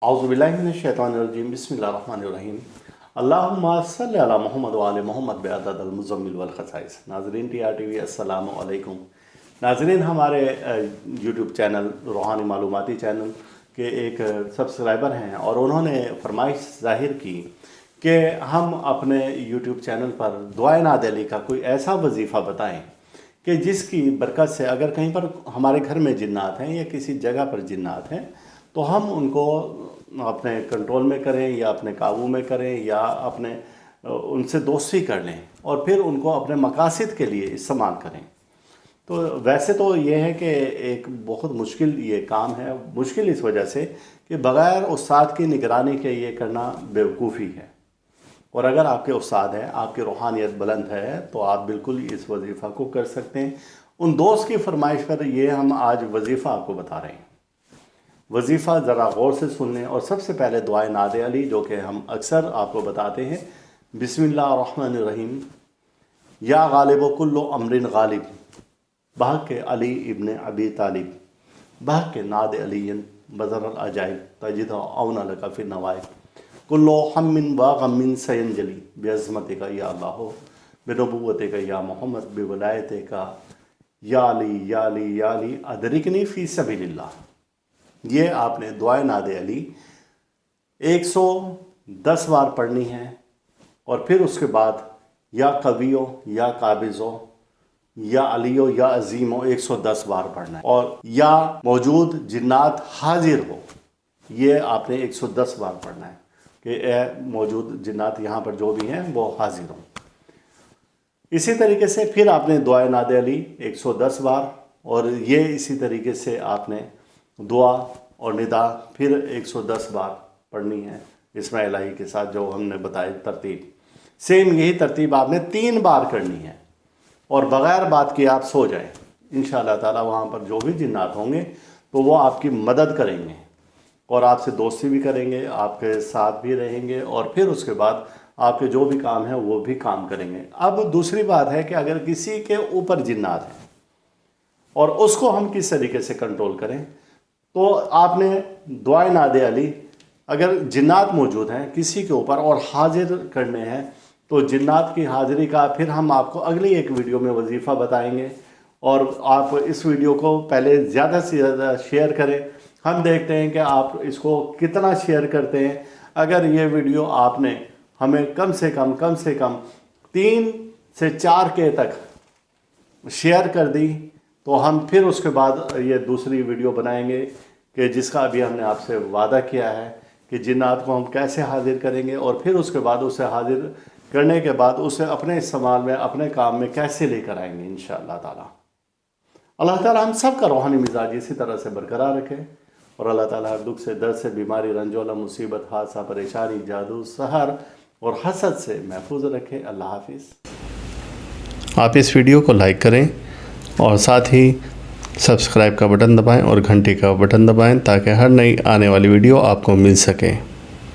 औज़ुबिल्लाहिमिनश्शैतानिर्रजीम बिस्मिल्लाहिर्रहमानिर्रहीम अल्लाहुम्मा सल्लि अला मुहम्मद व आले मुहम्मद बिअदद अल-मुज़म्मिल वल खसाइस। नाज़रीन TRTV अस्सलामु अलैकुम। नाज़रीन, हमारे YouTube चैनल रूहानी मालूमाती चैनल के एक सब्सक्राइबर हैं और उन्होंने फरमाइश ज़ाहिर की कि हम अपने YouTube चैनल पर दुआए नाद अली का कोई ऐसा वजीफ़ा बताएं कि जिसकी बरकत से अगर कहीं पर हमारे घर में जिन्नात हैं या किसी जगह पर जिन्नात हैं तो हम उनको अपने कंट्रोल में करें या अपने काबू में करें या अपने उनसे दोस्ती कर लें और फिर उनको अपने मकासद के लिए इस्तेमाल करें। तो वैसे तो ये है कि एक बहुत मुश्किल ये काम है। मुश्किल इस वजह से कि बग़ैर उस्ताद की निगरानी के ये करना बेवकूफ़ी है। और अगर आपके उस्ताद हैं, आपकी रूहानियत बुलंद है, तो आप बिल्कुल इस वजीफ़ा को कर सकते हैं। उन दोस्त की फरमाइश पर ये हम आज वजीफ़ा आपको बता रहे हैं। वजीफ़ा ज़रा गौर से सुन लें और सबसे पहले दुआए नाद अली जो कि हम अक्सर आपको बताते हैं। बिस्मिल्लाहिर्रहमानिर्रहीम। या गालिब कुल्लु अम्रिन गालिब बहक के अली इब्न अबी तालिब बहक के नाद अलीन बज़र अजाइब तजिद औना लका फिर नवाइब कुल्लो हम्मिन व गम्मिन सयंजली बेअज़मतिका या अल्लाह बिनुबुव्वतिका या मोहम्मद बिवलायतिका या अली अदरिकनी फ़ी सबीलिल्लाह। ये आपने दुआए नाद अली 110 बार पढ़नी है और फिर उसके बाद या कवियो या काबिज़ो या अलियो या अजीमो 110 बार पढ़ना है और या मौजूद जिन्नात हाजिर हो, ये आपने 110 बार पढ़ना है कि मौजूद जिन्नात यहाँ पर जो भी हैं वो हाजिर हों। इसी तरीके से फिर आपने दुआए नाद अली 110 बार और ये इसी तरीके से आपने दुआ और निदा फिर 110 बार पढ़नी है इसमें इलाही के साथ जो हमने बताई तरतीब। सेम यही तरतीब आपने 3 बार करनी है और बग़ैर बात के आप सो जाएं। इंशाअल्लाह ताला वहाँ पर जो भी जिन्नात होंगे तो वो आपकी मदद करेंगे और आपसे दोस्ती भी करेंगे, आपके साथ भी रहेंगे और फिर उसके बाद आपके जो भी काम हैं वो भी काम करेंगे। अब दूसरी बात है कि अगर किसी के ऊपर जिन्नात हैं और उसको हम किस तरीके से कंट्रोल करें, तो आपने दुआए नाद अली अगर जिन्नात मौजूद हैं किसी के ऊपर और हाजिर करने हैं तो जिन्नात की हाजिरी का फिर हम आपको अगली एक वीडियो में वजीफ़ा बताएंगे और आप इस वीडियो को पहले ज़्यादा से ज़्यादा शेयर करें। हम देखते हैं कि आप इसको कितना शेयर करते हैं। अगर ये वीडियो आपने हमें कम से कम 3 से 4 के तक शेयर कर दी तो हम फिर उसके बाद ये दूसरी वीडियो बनाएंगे कि जिसका अभी हमने आपसे वादा किया है कि जिन्नात को हम कैसे हाजिर करेंगे और फिर उसके बाद उसे हाजिर करने के बाद उसे अपने इस्तेमाल में अपने काम में कैसे लेकर आएंगे इंशाअल्लाह ताला। अल्लाह ताला हम सब का रूहानी मिजाज इसी तरह से बरकरार रखे और अल्लाह ताला हर दुख से, दर्द से, बीमारी, रंजोला, मुसीबत, हादसा, परेशानी, जादू, सहर और हसद से महफूज रखे। अल्लाह हाफिज़। आप इस वीडियो को लाइक करें और साथ ही सब्सक्राइब का बटन दबाएं और घंटी का बटन दबाएं ताकि हर नई आने वाली वीडियो आपको मिल सके।